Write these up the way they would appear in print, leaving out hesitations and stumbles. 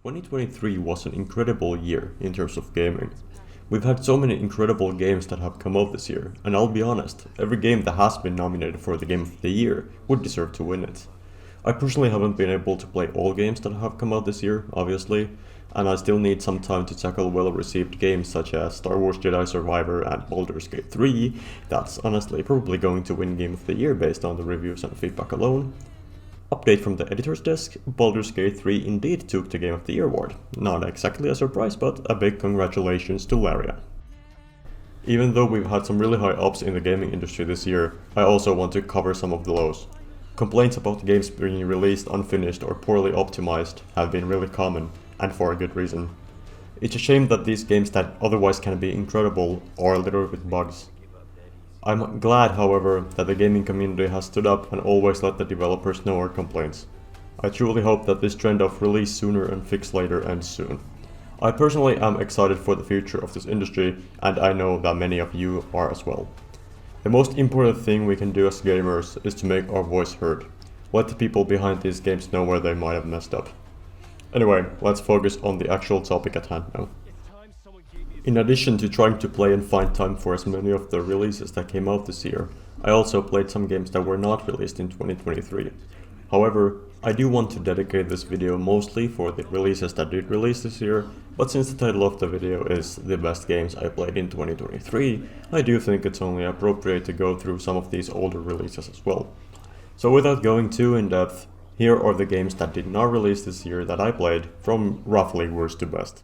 2023 was an incredible year in terms of gaming. We've had so many incredible games that have come out this year, and I'll be honest, every game that has been nominated for the Game of the Year would deserve to win it. I personally haven't been able to play all games that have come out this year, obviously, and I still need some time to tackle well-received games such as Star Wars Jedi Survivor and Baldur's Gate 3, that's honestly probably going to win Game of the Year based on the reviews and feedback alone. Update from the editor's desk, Baldur's Gate 3 indeed took the Game of the Year award. Not exactly a surprise, but a big congratulations to Larian. Even though we've had some really high ups in the gaming industry this year, I also want to cover some of the lows. Complaints about games being released unfinished or poorly optimized have been really common, and for a good reason. It's a shame that these games that otherwise can be incredible are littered with bugs. I'm glad, however, that the gaming community has stood up and always let the developers know our complaints. I truly hope that this trend of release sooner and fix later ends soon. I personally am excited for the future of this industry, and I know that many of you are as well. The most important thing we can do as gamers is to make our voice heard. Let the people behind these games know where they might have messed up. Anyway, let's focus on the actual topic at hand now. In addition to trying to play and find time for as many of the releases that came out this year, I also played some games that were not released in 2023. However, I do want to dedicate this video mostly for the releases that did release this year, but since the title of the video is the best games I played in 2023, I do think it's only appropriate to go through some of these older releases as well. So without going too in depth, here are the games that did not release this year that I played, from roughly worst to best.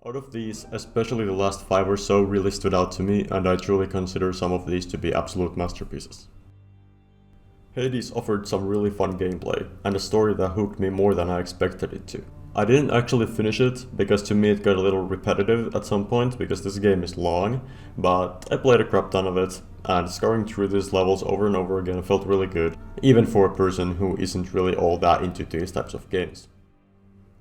Out of these, especially the last 5 or so really stood out to me, and I truly consider some of these to be absolute masterpieces. Hades offered some really fun gameplay, and a story that hooked me more than I expected it to. I didn't actually finish it, because to me it got a little repetitive at some point, because this game is long, but I played a crap ton of it, and scouring through these levels over and over again felt really good, even for a person who isn't really all that into these types of games.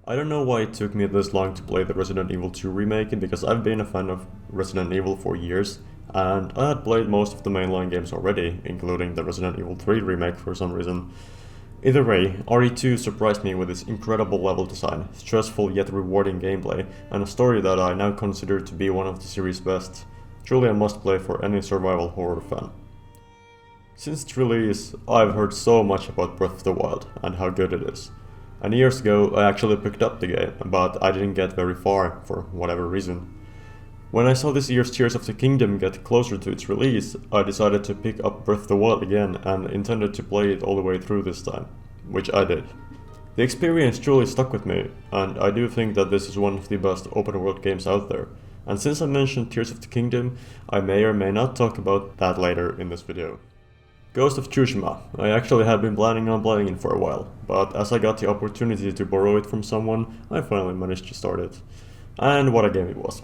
I don't know why it took me this long to play the Resident Evil 2 remake, because I've been a fan of Resident Evil for years, and I had played most of the mainline games already, including the Resident Evil 3 remake for some reason. Either way, RE2 surprised me with its incredible level design, stressful yet rewarding gameplay, and a story that I now consider to be one of the series' best. Truly a must-play for any survival horror fan. Since its release, I've heard so much about Breath of the Wild, and how good it is. And years ago, I actually picked up the game, but I didn't get very far, for whatever reason. When I saw this year's Tears of the Kingdom get closer to its release, I decided to pick up Breath of the Wild again and intended to play it all the way through this time, which I did. The experience truly stuck with me, and I do think that this is one of the best open world games out there. And since I mentioned Tears of the Kingdom, I may or may not talk about that later in this video. Ghost of Tsushima. I actually had been planning on playing it for a while, but as I got the opportunity to borrow it from someone, I finally managed to start it. And what a game it was.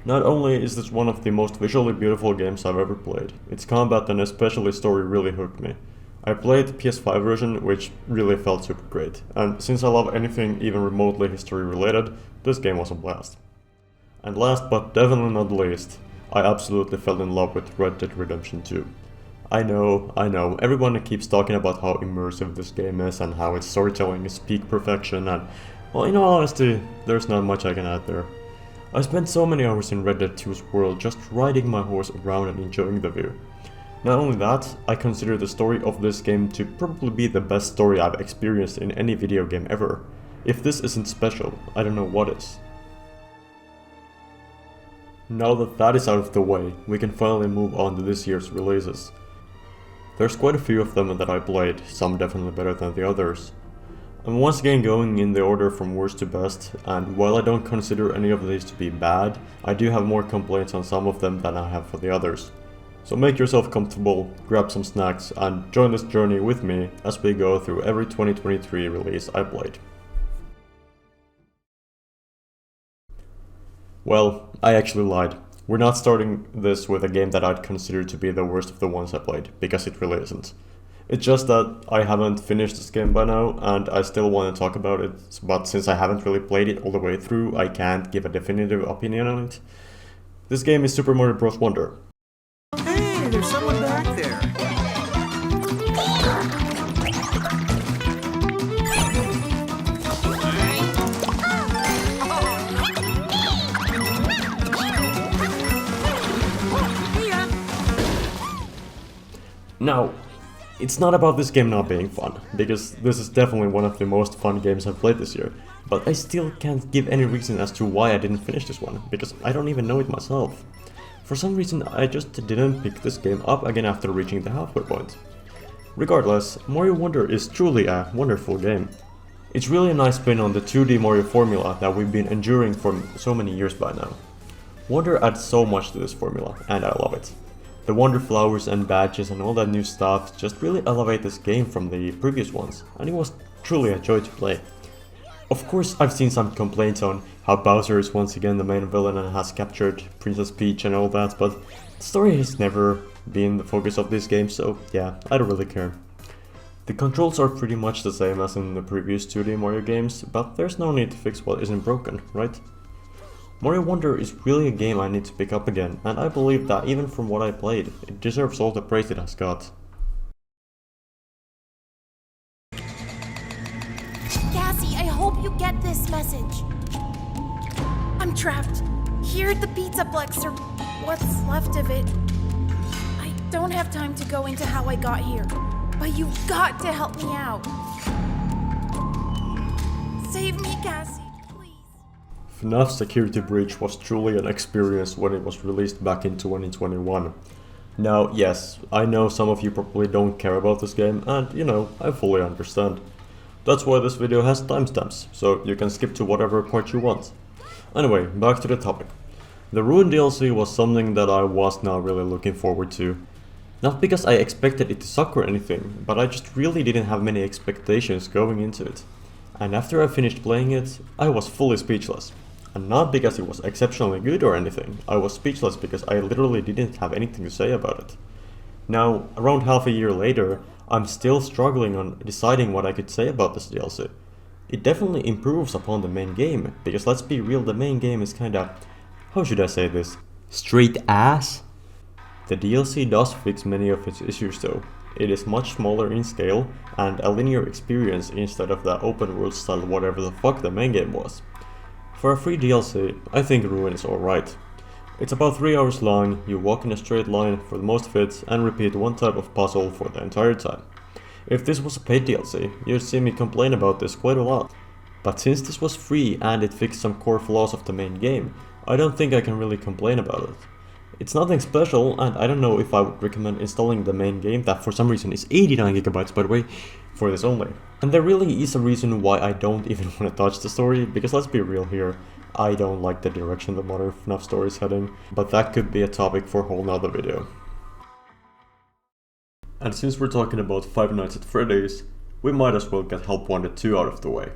Not only is this one of the most visually beautiful games I've ever played, its combat and especially story really hooked me. I played the PS5 version, which really felt super great, and since I love anything even remotely history related, this game was a blast. And last but definitely not least, I absolutely fell in love with Red Dead Redemption 2. I know, everyone keeps talking about how immersive this game is and how its storytelling is peak perfection, and, well, in all honesty, there's not much I can add there. I spent so many hours in Red Dead 2's world just riding my horse around and enjoying the view. Not only that, I consider the story of this game to probably be the best story I've experienced in any video game ever. If this isn't special, I don't know what is. Now that that is out of the way, we can finally move on to this year's releases. There's quite a few of them that I played, some definitely better than the others. I'm once again going in the order from worst to best, and while I don't consider any of these to be bad, I do have more complaints on some of them than I have for the others. So make yourself comfortable, grab some snacks, and join this journey with me as we go through every 2023 release I played. Well, I actually lied. We're not starting this with a game that I'd consider to be the worst of the ones I played, because it really isn't. It's just that I haven't finished this game by now, and I still want to talk about it, but since I haven't really played it all the way through, I can't give a definitive opinion on it. This game is Super Mario Bros. Wonder. Hey, there's someone back there. Now, it's not about this game not being fun, because this is definitely one of the most fun games I've played this year, but I still can't give any reason as to why I didn't finish this one, because I don't even know it myself. For some reason I just didn't pick this game up again after reaching the halfway point. Regardless, Mario Wonder is truly a wonderful game. It's really a nice spin on the 2D Mario formula that we've been enduring for so many years by now. Wonder adds so much to this formula, and I love it. The Wonder Flowers and badges and all that new stuff just really elevate this game from the previous ones, and it was truly a joy to play. Of course, I've seen some complaints on how Bowser is once again the main villain and has captured Princess Peach and all that, but the story has never been the focus of this game, so yeah, I don't really care. The controls are pretty much the same as in the previous 2D Mario games, but there's no need to fix what isn't broken, right? Mario Wonder is really a game I need to pick up again, and I believe that even from what I played, it deserves all the praise it has got. Cassie, I hope you get this message. I'm trapped here at the Pizzaplex, or what's left of it. I don't have time to go into how I got here, but you've got to help me out. Save me, Cassie. fnaf Security Breach was truly an experience when it was released back in 2021. Now, yes, I know some of you probably don't care about this game, and you know, I fully understand. That's why this video has timestamps, so you can skip to whatever part you want. Anyway, back to the topic. The Ruin DLC was something that I was not really looking forward to. Not because I expected it to suck or anything, but I just really didn't have many expectations going into it. And after I finished playing it, I was fully speechless. And not because it was exceptionally good or anything, I was speechless because I literally didn't have anything to say about it. Now, around half a year later, I'm still struggling on deciding what I could say about this DLC. It definitely improves upon the main game, because let's be real, the main game is kinda, how should I say this, straight ass? The DLC does fix many of its issues though. It is much smaller in scale, and a linear experience instead of the open world style whatever the fuck the main game was. For a free DLC, I think Ruin is alright. It's about 3 hours long, you walk in a straight line for the most of it, and repeat one type of puzzle for the entire time. If this was a paid DLC, you'd see me complain about this quite a lot. But since this was free and it fixed some core flaws of the main game, I don't think I can really complain about it. It's nothing special, and I don't know if I would recommend installing the main game, that for some reason is 89GB by the way, for this only. And there really is a reason why I don't even want to touch the story, because let's be real here, I don't like the direction the modern FNAF story is heading, but that could be a topic for a whole nother video. And since we're talking about Five Nights at Freddy's, we might as well get Help Wanted 2 out of the way.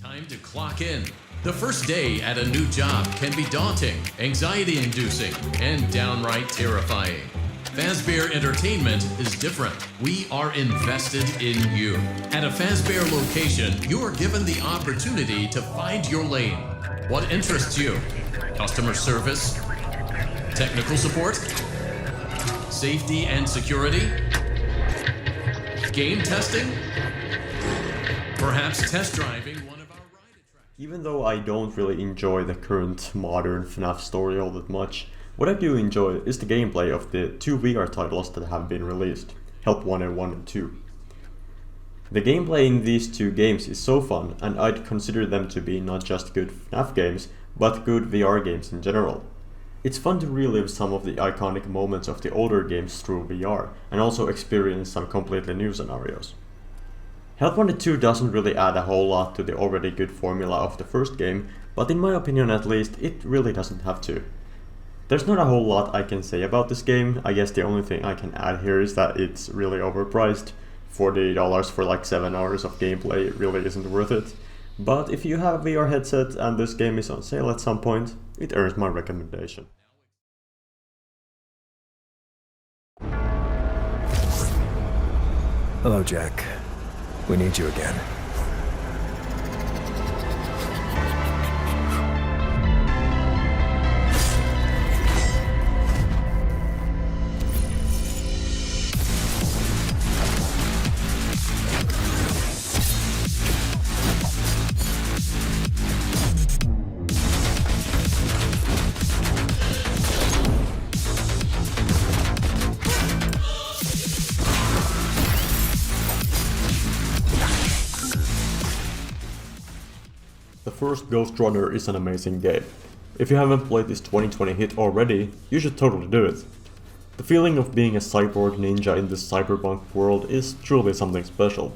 Time to clock in. The first day at a new job can be daunting, anxiety-inducing, and downright terrifying. Fazbear Entertainment is different. We are invested in you. At a Fazbear location, you are given the opportunity to find your lane. What interests you? Customer service? Technical support? Safety and security? Game testing? Perhaps test driving one of our ride attractions. Even though I don't really enjoy the current modern FNAF story all that much, what I do enjoy is the gameplay of the 2 VR titles that have been released, Help Wanted 1 and 2. The gameplay in these 2 games is so fun, and I'd consider them to be not just good FNAF games, but good VR games in general. It's fun to relive some of the iconic moments of the older games through VR, and also experience some completely new scenarios. Health Wanted 2 doesn't really add a whole lot to the already good formula of the first game, but in my opinion at least, it really doesn't have to. There's not a whole lot I can say about this game. I guess the only thing I can add here is that it's really overpriced. $40 for like 7 hours of gameplay really isn't worth it. But if you have a VR headset and this game is on sale at some point, it earns my recommendation. Hello, Jack. We need you again. The first Ghostrunner is an amazing game. If you haven't played this 2020 hit already, you should totally do it. The feeling of being a cyborg ninja in this cyberpunk world is truly something special.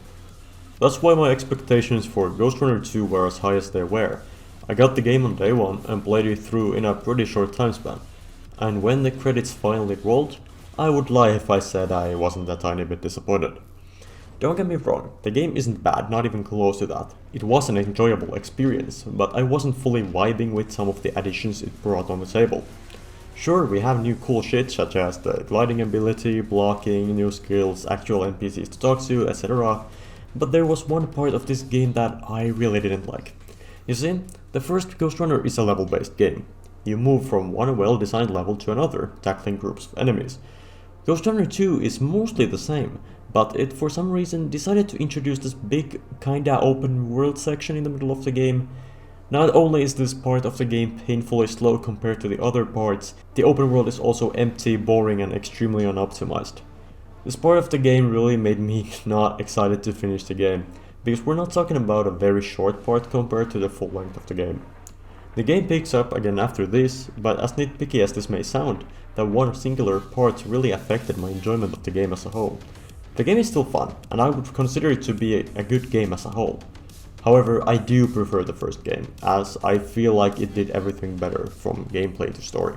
That's why my expectations for Ghostrunner 2 were as high as they were. I got the game on day one and played it through in a pretty short time span. And when the credits finally rolled, I would lie if I said I wasn't a tiny bit disappointed. Don't get me wrong, the game isn't bad, not even close to that. It was an enjoyable experience, but I wasn't fully vibing with some of the additions it brought on the table. Sure, we have new cool shit such as the gliding ability, blocking, new skills, actual NPCs to talk to, etc. But there was one part of this game that I really didn't like. You see, the first Ghostrunner is a level-based game. You move from one well-designed level to another, tackling groups of enemies. Ghostrunner 2 is mostly the same, but it for some reason decided to introduce this big, kinda open world section in the middle of the game. Not only is this part of the game painfully slow compared to the other parts, the open world is also empty, boring and extremely unoptimized. This part of the game really made me not excited to finish the game, because we're not talking about a very short part compared to the full length of the game. The game picks up again after this, but as nitpicky as this may sound, that one singular part really affected my enjoyment of the game as a whole. The game is still fun, and I would consider it to be a good game as a whole. However, I do prefer the first game, as I feel like it did everything better from gameplay to story.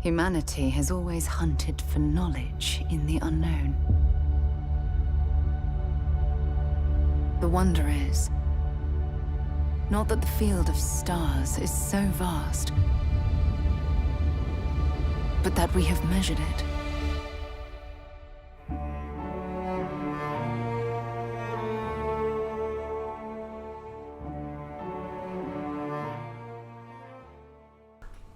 Humanity has always hunted for knowledge in the unknown. The wonder is, not that the field of stars is so vast, but that we have measured it.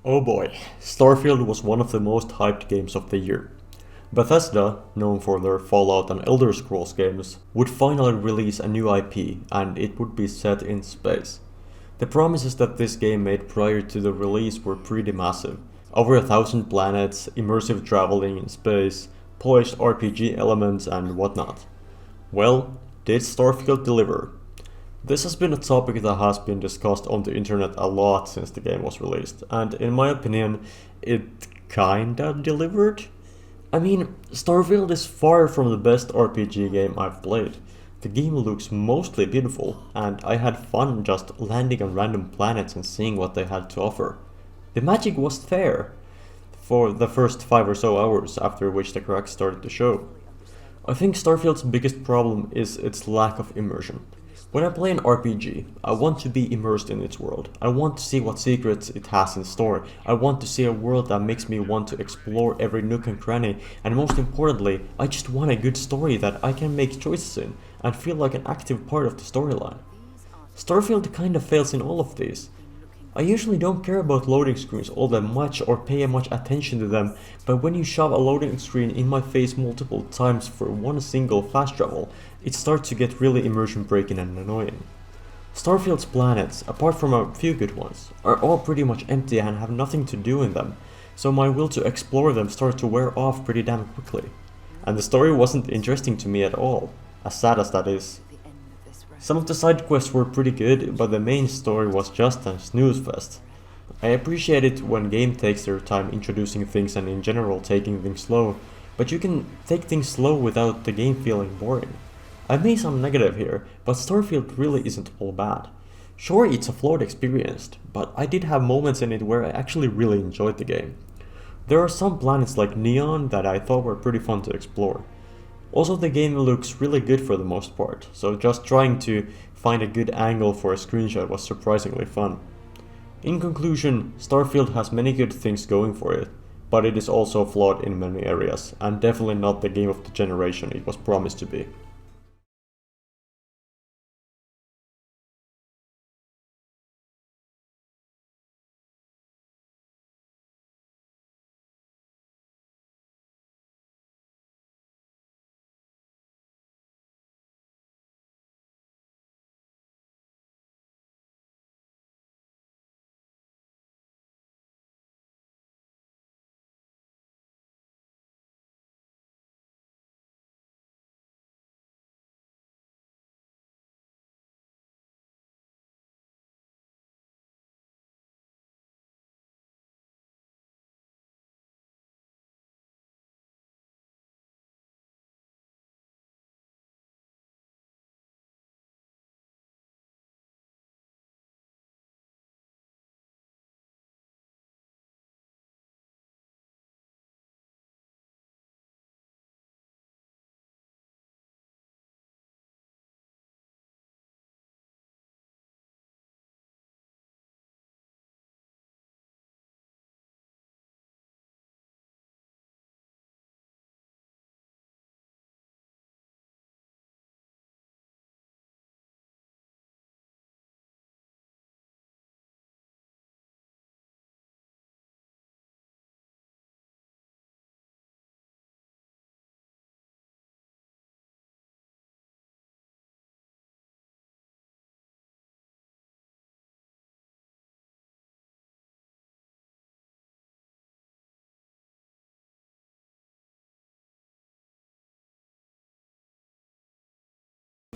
Oh boy, Starfield was one of the most hyped games of the year. Bethesda, known for their Fallout and Elder Scrolls games, would finally release a new IP, and it would be set in space. The promises that this game made prior to the release were pretty massive. Over 1,000 planets, immersive traveling in space, polished RPG elements and whatnot. Well, did Starfield deliver? This has been a topic that has been discussed on the internet a lot since the game was released, and in my opinion, it kinda delivered? I mean, Starfield is far from the best RPG game I've played. The game looks mostly beautiful, and I had fun just landing on random planets and seeing what they had to offer. The magic was there for the first 5 or so hours, after which the cracks started to show. I think Starfield's biggest problem is its lack of immersion. When I play an RPG, I want to be immersed in its world. I want to see what secrets it has in store. I want to see a world that makes me want to explore every nook and cranny, and most importantly, I just want a good story that I can make choices in and feel like an active part of the storyline. Starfield kinda fails in all of these. I usually don't care about loading screens all that much or pay much attention to them, but when you shove a loading screen in my face multiple times for one single fast travel, it starts to get really immersion breaking and annoying. Starfield's planets, apart from a few good ones, are all pretty much empty and have nothing to do in them, so my will to explore them started to wear off pretty damn quickly. And the story wasn't interesting to me at all, as sad as that is. Some of the side quests were pretty good, but the main story was just a snooze fest. I appreciate it when game takes their time introducing things and in general taking things slow, but you can take things slow without the game feeling boring. I may sound negative here, but Starfield really isn't all bad. Sure, it's a flawed experience, but I did have moments in it where I actually really enjoyed the game. There are some planets like Neon that I thought were pretty fun to explore. Also, the game looks really good for the most part, so just trying to find a good angle for a screenshot was surprisingly fun. In conclusion, Starfield has many good things going for it, but it is also flawed in many areas, and definitely not the game of the generation it was promised to be.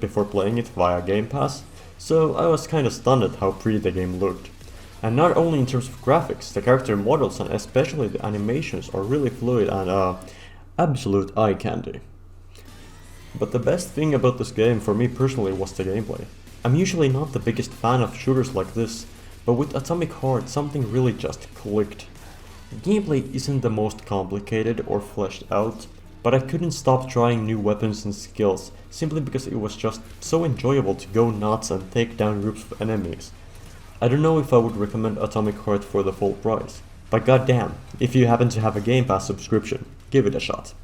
Before playing it via Game Pass, so I was kinda stunned at how pretty the game looked. And not only in terms of graphics, the character models and especially the animations are really fluid and absolute eye candy. But the best thing about this game for me personally was the gameplay. I'm usually not the biggest fan of shooters like this, but with Atomic Heart something really just clicked. The gameplay isn't the most complicated or fleshed out, but I couldn't stop trying new weapons and skills simply because it was just so enjoyable to go nuts and take down groups of enemies. I don't know if I would recommend Atomic Heart for the full price, but goddamn, if you happen to have a Game Pass subscription, give it a shot.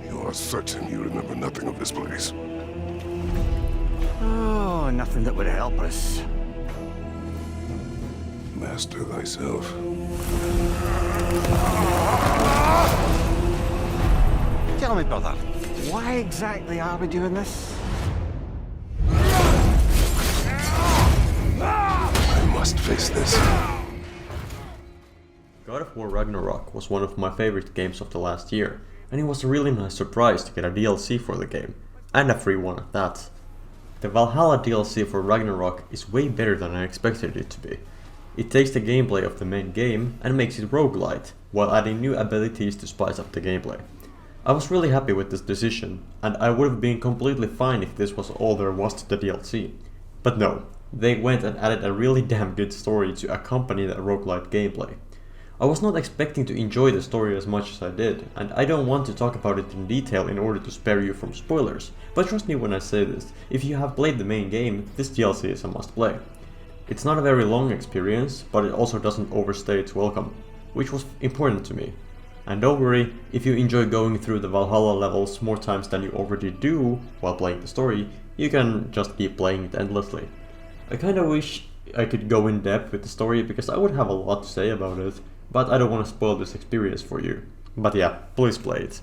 You're certain you remember nothing of this place? Oh, nothing that would help us. Master thyself. Tell me, brother, why exactly are we doing this? I must face this. God of War Ragnarök was one of my favorite games of the last year, and it was a really nice surprise to get a DLC for the game, and a free one at that. The Valhalla DLC for Ragnarök is way better than I expected it to be. It takes the gameplay of the main game and makes it roguelite, while adding new abilities to spice up the gameplay. I was really happy with this decision, and I would have been completely fine if this was all there was to the DLC. But no, they went and added a really damn good story to accompany the roguelite gameplay. I was not expecting to enjoy the story as much as I did, and I don't want to talk about it in detail in order to spare you from spoilers, but trust me when I say this, if you have played the main game, this DLC is a must play. It's not a very long experience, but it also doesn't overstay its welcome, which was important to me. And don't worry, if you enjoy going through the Valhalla levels more times than you already do while playing the story, you can just keep playing it endlessly. I kinda wish I could go in depth with the story because I would have a lot to say about it, but I don't want to spoil this experience for you. But yeah, please play it.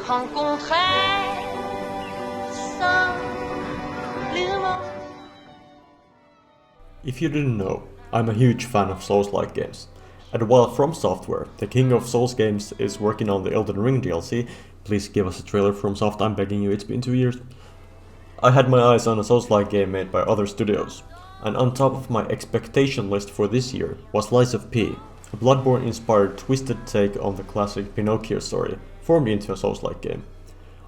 rencontrer simplement. If you didn't know, I'm a huge fan of Souls-like games. And while From Software, the king of Souls games, is working on the Elden Ring DLC, please give us a trailer from Soft, I'm begging you, it's been 2 years. I had my eyes on a Souls-like game made by other studios, and on top of my expectation list for this year was Lies of P, a Bloodborne-inspired twisted take on the classic Pinocchio story, formed into a Souls-like game.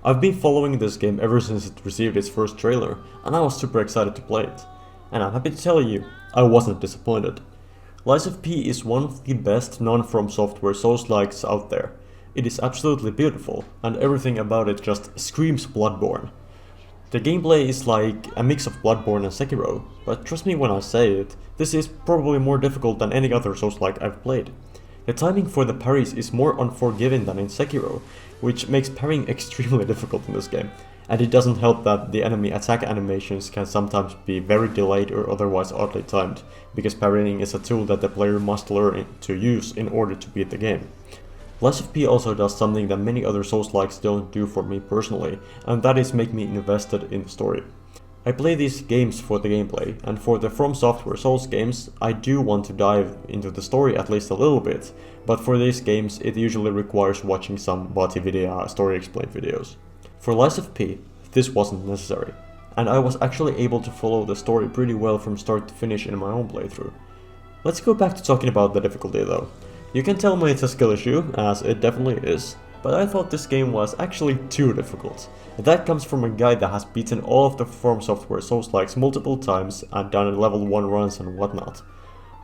I've been following this game ever since it received its first trailer, and I was super excited to play it. And I'm happy to tell you, I wasn't disappointed. Lies of P is one of the best non-From Software Souls-likes out there. It is absolutely beautiful, and everything about it just screams Bloodborne. The gameplay is like a mix of Bloodborne and Sekiro, but trust me when I say it, this is probably more difficult than any other Souls-like I've played. The timing for the parries is more unforgiving than in Sekiro, which makes parrying extremely difficult in this game. And it doesn't help that the enemy attack animations can sometimes be very delayed or otherwise oddly timed, because parrying is a tool that the player must learn to use in order to beat the game. Lies of P also does something that many other Souls-likes don't do for me personally, and that is make me invested in the story. I play these games for the gameplay, and for the From Software Souls games, I do want to dive into the story at least a little bit, but for these games it usually requires watching some Batividea story explain videos. For Lies of P, this wasn't necessary, and I was actually able to follow the story pretty well from start to finish in my own playthrough. Let's go back to talking about the difficulty though. You can tell me it's a skill issue, as it definitely is, but I thought this game was actually too difficult. That comes from a guy that has beaten all of the From Software Souls-likes multiple times and done level 1 runs and whatnot.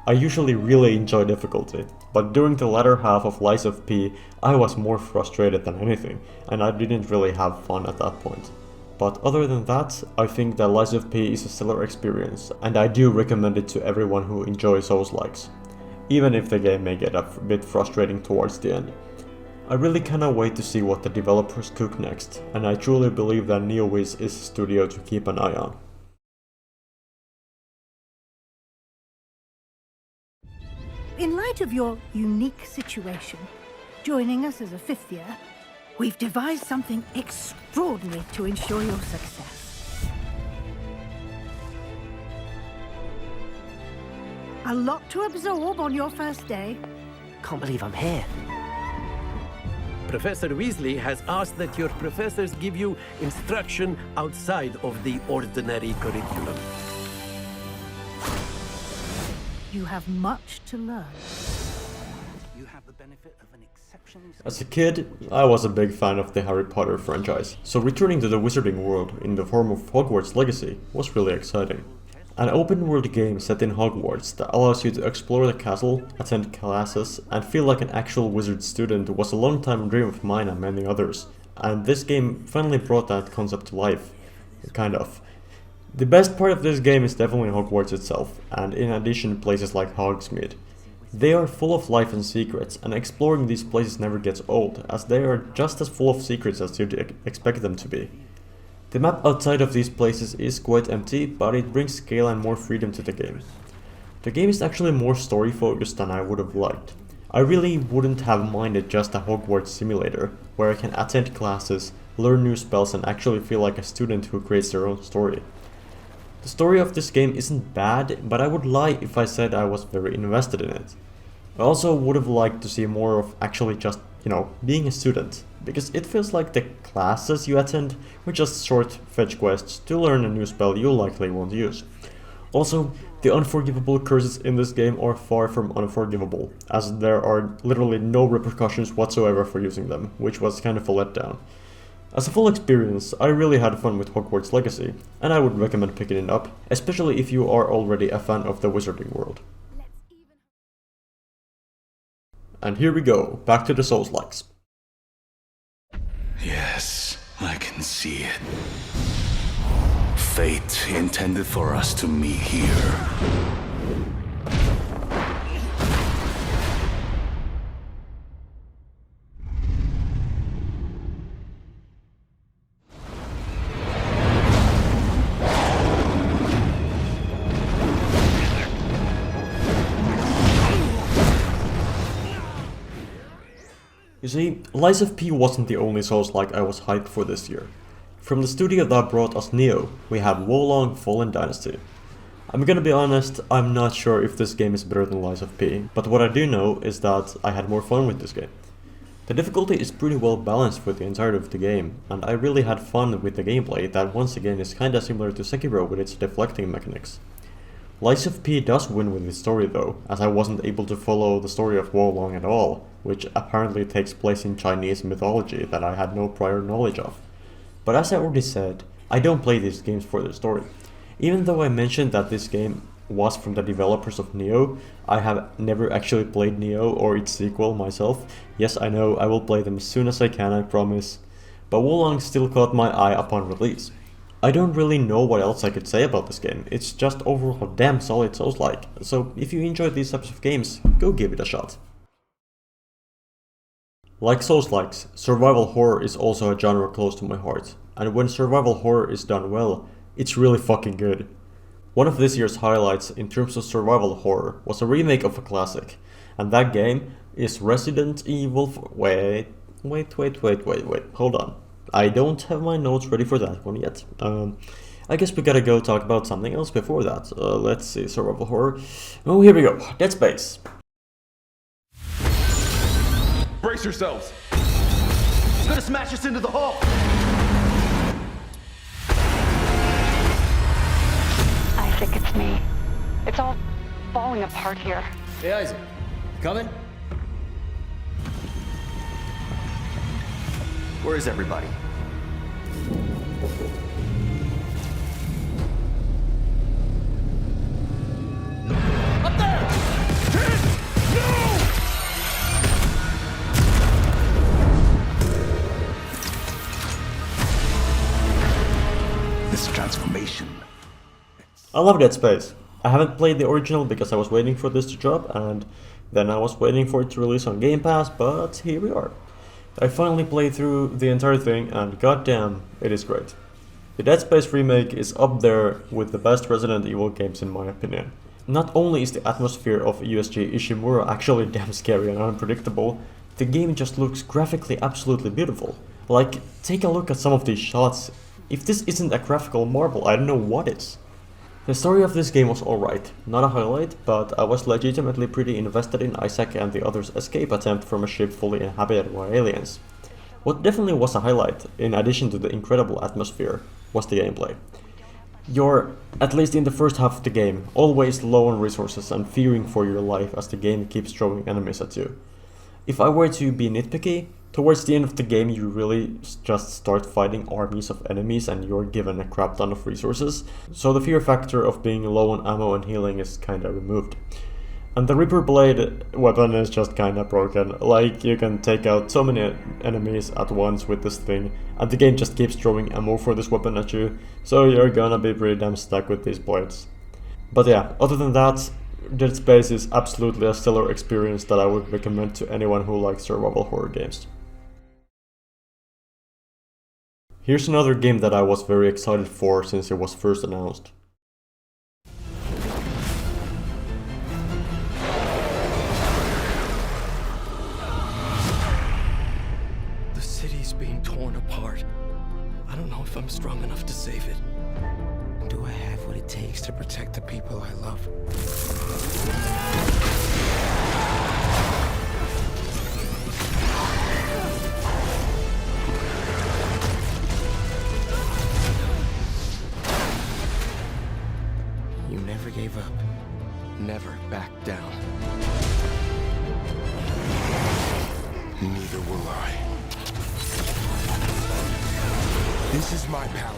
I usually really enjoy difficulty, but during the latter half of Lies of P, I was more frustrated than anything, and I didn't really have fun at that point. But other than that, I think that Lies of P is a stellar experience, and I do recommend it to everyone who enjoys Souls-likes, even if the game may get a bit frustrating towards the end. I really cannot wait to see what the developers cook next, and I truly believe that NeoWiz is a studio to keep an eye on. In light of your unique situation, joining us as a 5th year, we've devised something extraordinary to ensure your success. A lot to absorb on your first day. Can't believe I'm here. Professor Weasley has asked that your professors give you instruction outside of the ordinary curriculum. You have much to learn. You have the benefit of an exceptionally... As a kid, I was a big fan of the Harry Potter franchise, so returning to the wizarding world in the form of Hogwarts Legacy was really exciting. An open-world game set in Hogwarts that allows you to explore the castle, attend classes, and feel like an actual wizard student was a long-time dream of mine and many others, and this game finally brought that concept to life. Kind of. The best part of this game is definitely Hogwarts itself, and in addition places like Hogsmeade. They are full of life and secrets, and exploring these places never gets old, as they are just as full of secrets as you'd expect them to be. The map outside of these places is quite empty, but it brings scale and more freedom to the game. The game is actually more story focused than I would have liked. I really wouldn't have minded just a Hogwarts simulator, where I can attend classes, learn new spells and actually feel like a student who creates their own story. The story of this game isn't bad, but I would lie if I said I was very invested in it. I also would have liked to see more of actually just, being a student, because it feels like the classes you attend were just short fetch quests to learn a new spell you likely won't use. Also, the unforgivable curses in this game are far from unforgivable, as there are literally no repercussions whatsoever for using them, which was kind of a letdown. As a full experience, I really had fun with Hogwarts Legacy, and I would recommend picking it up, especially if you are already a fan of the wizarding world. And here we go, back to the Souls-likes. Yes, I can see it. Fate intended for us to meet here. You see, Lies of P wasn't the only Souls-like I was hyped for this year. From the studio that brought us Nioh, we have Wolong Fallen Dynasty. I'm gonna be honest, I'm not sure if this game is better than Lies of P, but what I do know is that I had more fun with this game. The difficulty is pretty well balanced for the entirety of the game, and I really had fun with the gameplay that once again is kinda similar to Sekiro with its deflecting mechanics. Lies of P does win with its story though, as I wasn't able to follow the story of Wolong at all, which apparently takes place in Chinese mythology that I had no prior knowledge of. But as I already said, I don't play these games for their story. Even though I mentioned that this game was from the developers of Nioh, I have never actually played Nioh or its sequel myself. Yes, I know, I will play them as soon as I can, I promise. But Wolong still caught my eye upon release. I don't really know what else I could say about this game, it's just overall damn solid Souls-like, so if you enjoy these types of games, go give it a shot. Like Souls-likes, survival horror is also a genre close to my heart, and when survival horror is done well, it's really fucking good. One of this year's highlights in terms of survival horror was a remake of a classic, and that game is Resident Evil wait, hold on. I don't have my notes ready for that one yet. I guess we gotta go talk about something else before that. Let's see, survival horror. Oh, here we go, Dead Space. Brace yourselves! It's gonna smash us into the hull! I think it's me. It's all falling apart here. Hey, Isaac. Coming? Where is everybody? Up there! No! This transformation. I love Dead Space. I haven't played the original because I was waiting for this to drop, and then I was waiting for it to release on Game Pass, but here we are. I finally played through the entire thing, and goddamn, it is great. The Dead Space remake is up there with the best Resident Evil games in my opinion. Not only is the atmosphere of USG Ishimura actually damn scary and unpredictable, the game just looks graphically absolutely beautiful. Like, take a look at some of these shots. If this isn't a graphical marvel, I don't know what is. The story of this game was alright, not a highlight, but I was legitimately pretty invested in Isaac and the others' escape attempt from a ship fully inhabited by aliens. What definitely was a highlight, in addition to the incredible atmosphere, was the gameplay. You're, at least in the first half of the game, always low on resources and fearing for your life as the game keeps throwing enemies at you. If I were to be nitpicky, towards the end of the game you really just start fighting armies of enemies and you're given a crap ton of resources, so the fear factor of being low on ammo and healing is kinda removed. And the Reaper Blade weapon is just kinda broken, like you can take out so many enemies at once with this thing, and the game just keeps throwing ammo for this weapon at you, so you're gonna be pretty damn stuck with these blades. But yeah, other than that, Dead Space is absolutely a stellar experience that I would recommend to anyone who likes survival horror games. Here's another game that I was very excited for since it was first announced. The city's being torn apart. I don't know if I'm strong enough to save it. Do I have what it takes to protect the people I love? You never gave up. Never back down. Neither will I. This is my power.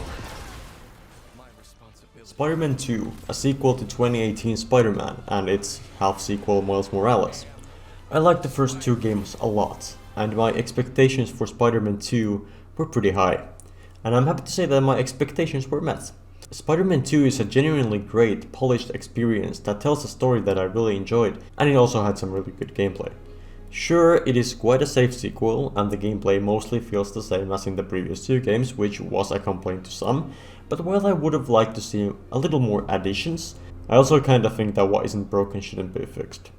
Spider-Man 2, a sequel to 2018 Spider-Man and its half-sequel Miles Morales. I liked the first two games a lot, and my expectations for Spider-Man 2 were pretty high. And I'm happy to say that my expectations were met. Spider-Man 2 is a genuinely great, polished experience that tells a story that I really enjoyed, and it also had some really good gameplay. Sure, it is quite a safe sequel, and the gameplay mostly feels the same as in the previous two games, which was a complaint to some, but while I would have liked to see a little more additions, I also kinda think that what isn't broken shouldn't be fixed.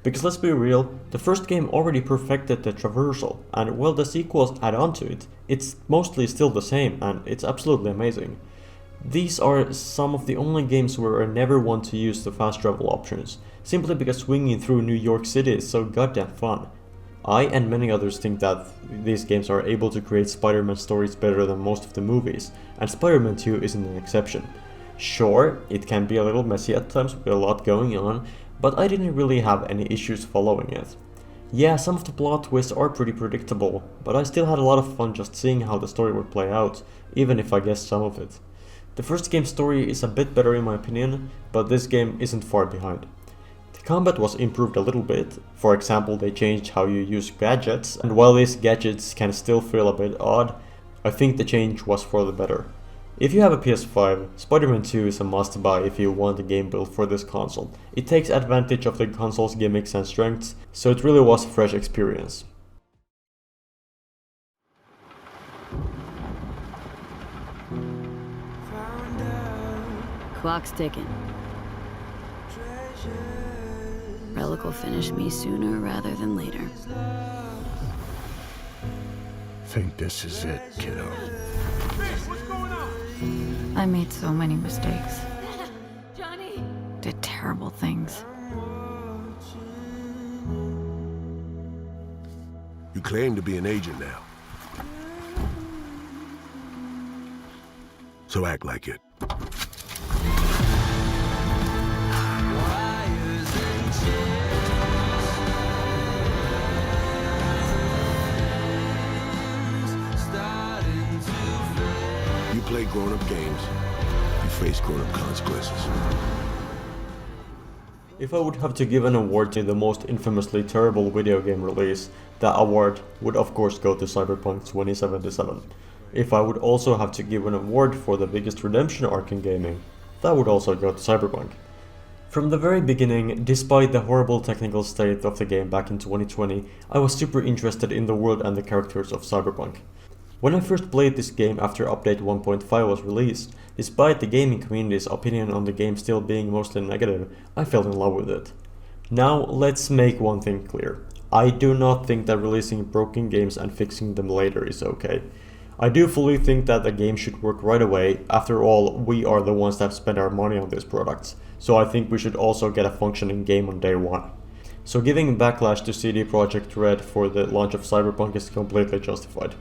Because let's be real, the first game already perfected the traversal, and while the sequels add on to it, it's mostly still the same, and it's absolutely amazing. These are some of the only games where I never want to use the fast travel options, simply because swinging through New York City is so goddamn fun. I and many others think that these games are able to create Spider-Man stories better than most of the movies, and Spider-Man 2 isn't an exception. Sure, it can be a little messy at times with a lot going on, but I didn't really have any issues following it. Yeah, some of the plot twists are pretty predictable, but I still had a lot of fun just seeing how the story would play out, even if I guessed some of it. The first game's story is a bit better in my opinion, but this game isn't far behind. The combat was improved a little bit. For example, they changed how you use gadgets, and while these gadgets can still feel a bit odd, I think the change was for the better. If you have a PS5, Spider-Man 2 is a must-buy if you want a game built for this console. It takes advantage of the console's gimmicks and strengths, so it really was a fresh experience. Clock's ticking. Relic will finish me sooner rather than later. Think this is it, kiddo. I made so many mistakes. Johnny! Did terrible things. You claim to be an agent now. So act like it. You play grown-up games, you face grown-up consequences. If I would have to give an award to the most infamously terrible video game release, that award would of course go to Cyberpunk 2077. If I would also have to give an award for the biggest redemption arc in gaming, that would also go to Cyberpunk. From the very beginning, despite the horrible technical state of the game back in 2020, I was super interested in the world and the characters of Cyberpunk. When I first played this game after update 1.5 was released, despite the gaming community's opinion on the game still being mostly negative, I fell in love with it. Now let's make one thing clear. I do not think that releasing broken games and fixing them later is okay. I do fully think that the game should work right away. After all, we are the ones that spend our money on these products, so I think we should also get a functioning game on day one. So giving backlash to CD Projekt Red for the launch of Cyberpunk is completely justified.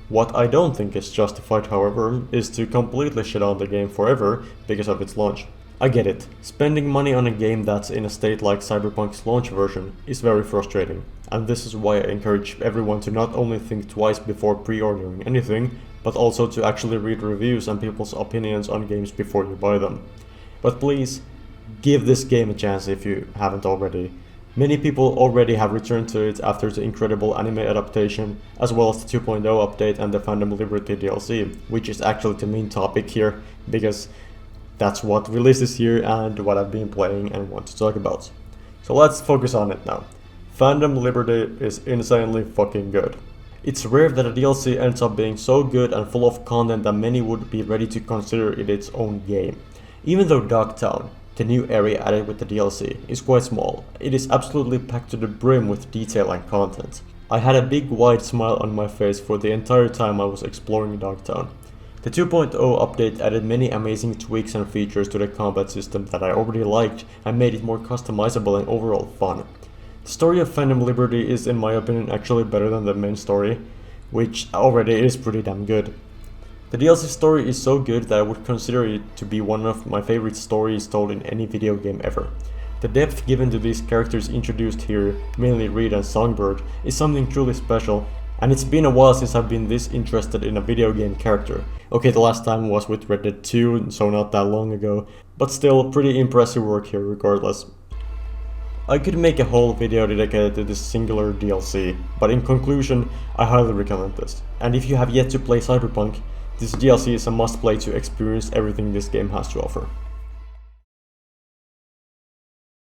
What I don't think is justified, however, is to completely shit on the game forever because of its launch. I get it, spending money on a game that's in a state like Cyberpunk's launch version is very frustrating, and this is why I encourage everyone to not only think twice before pre-ordering anything, but also to actually read reviews and people's opinions on games before you buy them. But please, give this game a chance if you haven't already. Many people already have returned to it after the incredible anime adaptation, as well as the 2.0 update and the Phantom Liberty DLC, which is actually the main topic here, because that's what releases here and what I've been playing and want to talk about. So let's focus on it now. Phantom Liberty is insanely fucking good. It's rare that a DLC ends up being so good and full of content that many would be ready to consider it its own game. Even though Dogtown, the new area added with the DLC, is quite small, it is absolutely packed to the brim with detail and content. I had a big wide smile on my face for the entire time I was exploring Dogtown. The 2.0 update added many amazing tweaks and features to the combat system that I already liked and made it more customizable and overall fun. The story of Phantom Liberty is in my opinion actually better than the main story, which already is pretty damn good. The DLC story is so good that I would consider it to be one of my favorite stories told in any video game ever. The depth given to these characters introduced here, mainly Reed and Songbird, is something truly special, and it's been a while since I've been this interested in a video game character. Okay, the last time was with Red Dead 2, so not that long ago, but still pretty impressive work here regardless. I could make a whole video dedicated to this singular DLC, but in conclusion, I highly recommend this. And if you have yet to play Cyberpunk, this DLC is a must-play to experience everything this game has to offer.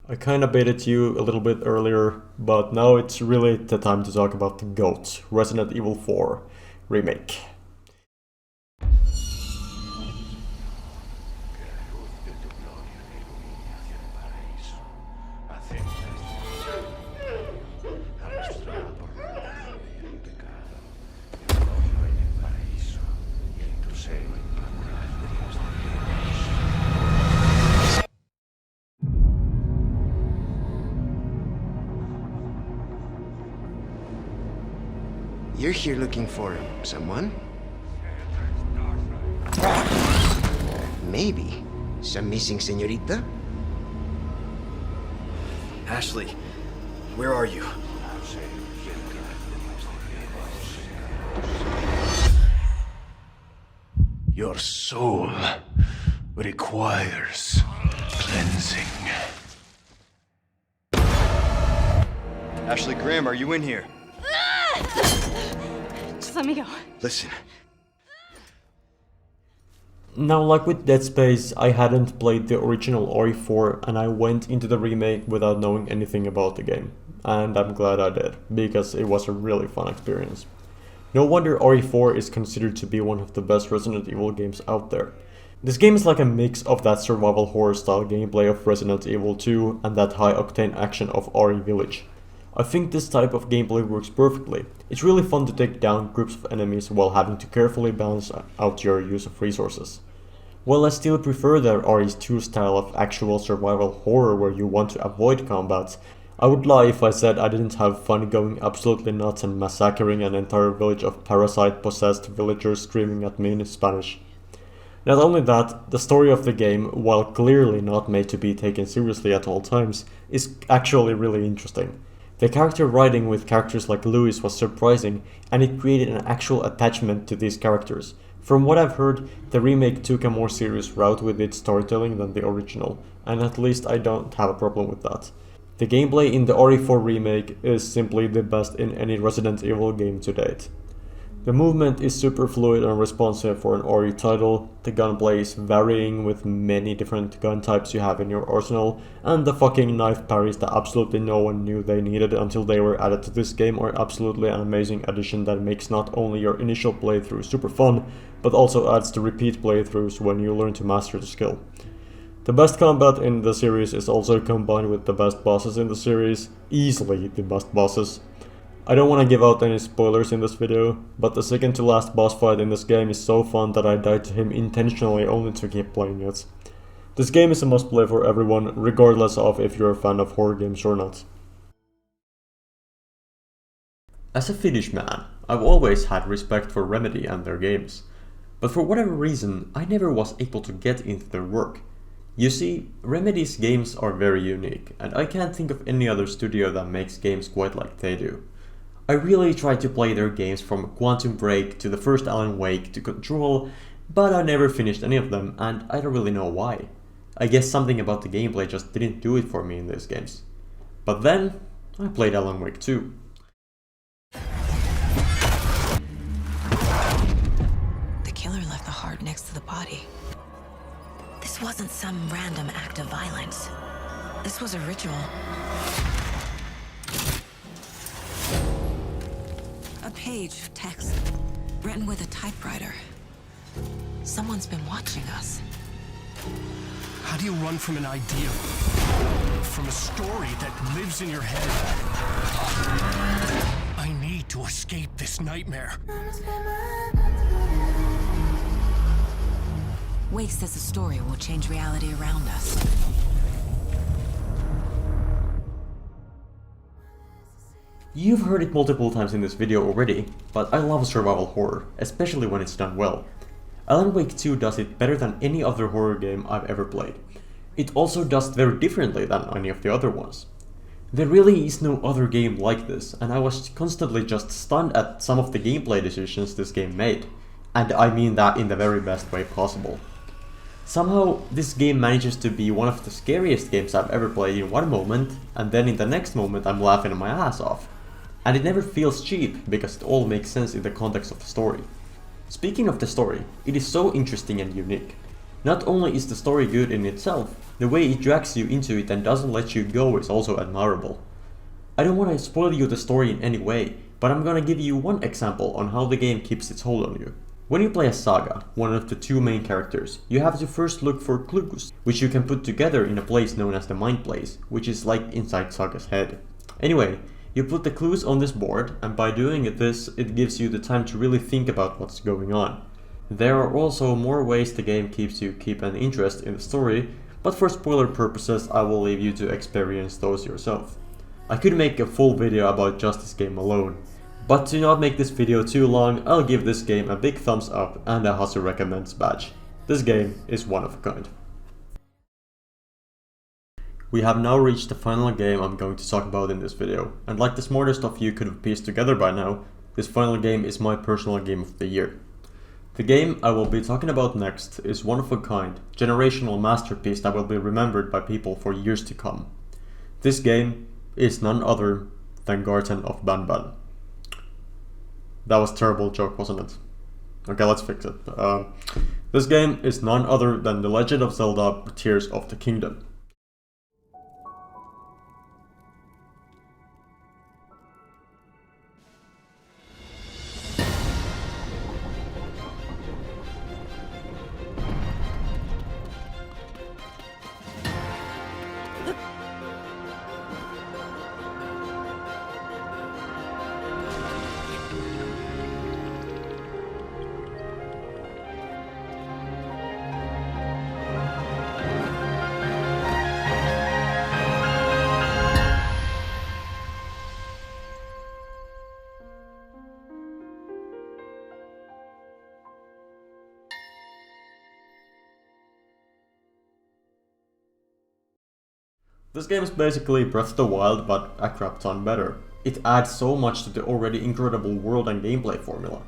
I kinda baited you a little bit earlier, but now it's really the time to talk about the GOAT, Resident Evil 4 Remake. You're here looking for someone? Maybe some missing señorita? Ashley, where are you? Your soul requires cleansing. Ashley Graham, are you in here? Just let me go. Listen. Now, like with Dead Space, I hadn't played the original RE4 and I went into the remake without knowing anything about the game. And I'm glad I did, because it was a really fun experience. No wonder RE4 is considered to be one of the best Resident Evil games out there. This game is like a mix of that survival horror style gameplay of Resident Evil 2 and that high octane action of RE Village. I think this type of gameplay works perfectly. It's really fun to take down groups of enemies while having to carefully balance out your use of resources. While I still prefer the RE2 style of actual survival horror where you want to avoid combat, I would lie if I said I didn't have fun going absolutely nuts and massacring an entire village of parasite-possessed villagers screaming at me in Spanish. Not only that, the story of the game, while clearly not made to be taken seriously at all times, is actually really interesting. The character writing with characters like Louis was surprising, and it created an actual attachment to these characters. From what I've heard, the remake took a more serious route with its storytelling than the original, and at least I don't have a problem with that. The gameplay in the RE4 remake is simply the best in any Resident Evil game to date. The movement is super fluid and responsive for an RE title, the gunplay is varying with many different gun types you have in your arsenal, and the fucking knife parries that absolutely no one knew they needed until they were added to this game are absolutely an amazing addition that makes not only your initial playthrough super fun, but also adds to repeat playthroughs when you learn to master the skill. The best combat in the series is also combined with the best bosses in the series, easily the best bosses. I don't want to give out any spoilers in this video, but the second to last boss fight in this game is so fun that I died to him intentionally only to keep playing it. This game is a must play for everyone, regardless of if you're a fan of horror games or not. As a Finnish man, I've always had respect for Remedy and their games, but for whatever reason, I never was able to get into their work. You see, Remedy's games are very unique, and I can't think of any other studio that makes games quite like they do. I really tried to play their games from Quantum Break to the first Alan Wake to Control, but I never finished any of them, and I don't really know why. I guess something about the gameplay just didn't do it for me in these games. But then, I played Alan Wake 2. The killer left the heart next to the body. This wasn't some random act of violence. This was a ritual. A page of text, written with a typewriter. Someone's been watching us. How do you run from an idea? From a story that lives in your head? I need to escape this nightmare. Wake says the story will change reality around us. You've heard it multiple times in this video already, but I love survival horror, especially when it's done well. Alan Wake 2 does it better than any other horror game I've ever played. It also does it very differently than any of the other ones. There really is no other game like this, and I was constantly just stunned at some of the gameplay decisions this game made. And I mean that in the very best way possible. Somehow, this game manages to be one of the scariest games I've ever played in one moment, and then in the next moment I'm laughing my ass off. And it never feels cheap, because it all makes sense in the context of the story. Speaking of the story, it is so interesting and unique. Not only is the story good in itself, the way it drags you into it and doesn't let you go is also admirable. I don't want to spoil you the story in any way, but I'm gonna give you one example on how the game keeps its hold on you. When you play as Saga, one of the two main characters, you have to first look for clues, which you can put together in a place known as the Mind Place, which is like inside Saga's head. Anyway, you put the clues on this board, and by doing this, it gives you the time to really think about what's going on. There are also more ways the game keeps you keep an interest in the story, but for spoiler purposes I will leave you to experience those yourself. I could make a full video about just this game alone, But to not make this video too long, I'll give this game a big thumbs up and a Hasu recommends badge. This game is one of a kind. We have now reached the final game I'm going to talk about in this video, and like the smartest of you could have pieced together by now, this final game is my personal game of the year. The game I will be talking about next is one of a kind, generational masterpiece that will be remembered by people for years to come. This game is none other than Garten of Banban. That was a terrible joke, wasn't it? Okay, let's fix it. This game is none other than The Legend of Zelda Tears of the Kingdom. This game is basically Breath of the Wild, but a crap ton better. It adds so much to the already incredible world and gameplay formula.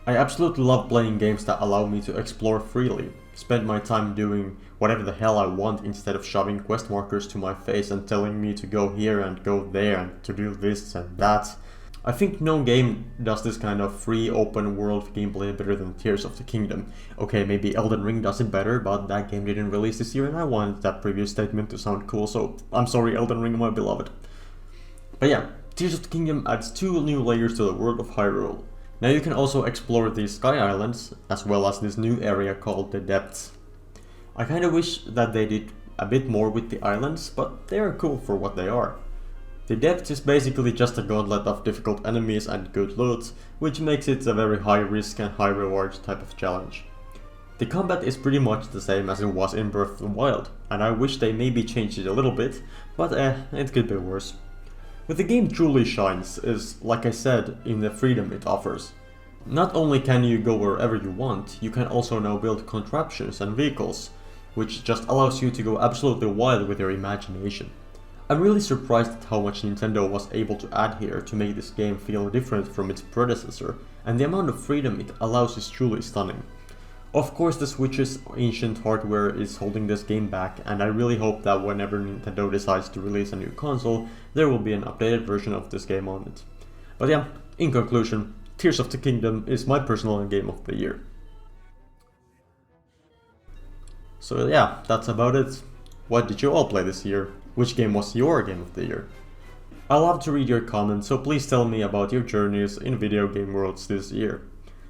I absolutely love playing games that allow me to explore freely, spend my time doing whatever the hell I want instead of shoving quest markers to my face and telling me to go here and go there and to do this and that. I think no game does this kind of free open world gameplay better than Tears of the Kingdom. Okay, maybe Elden Ring does it better, but that game didn't release this year and I wanted that previous statement to sound cool, so I'm sorry Elden Ring, my beloved. But yeah, Tears of the Kingdom adds 2 new layers to the world of Hyrule. Now you can also explore these Sky Islands, as well as this new area called the Depths. I kinda wish that they did a bit more with the islands, but they are cool for what they are. The Depths is basically just a gauntlet of difficult enemies and good loot, which makes it a very high risk and high reward type of challenge. The combat is pretty much the same as it was in Breath of the Wild, and I wish they maybe changed it a little bit, but it could be worse. What the game truly shines is, like I said, in the freedom it offers. Not only can you go wherever you want, you can also now build contraptions and vehicles, which just allows you to go absolutely wild with your imagination. I'm really surprised at how much Nintendo was able to add here to make this game feel different from its predecessor, and the amount of freedom it allows is truly stunning. Of course the Switch's ancient hardware is holding this game back, and I really hope that whenever Nintendo decides to release a new console, there will be an updated version of this game on it. But yeah, in conclusion, Tears of the Kingdom is my personal game of the year. So yeah, that's about it. What did you all play this year? Which game was your game of the year? I love to read your comments, so please tell me about your journeys in video game worlds this year.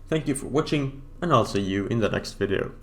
Thank you for watching, and I'll see you in the next video.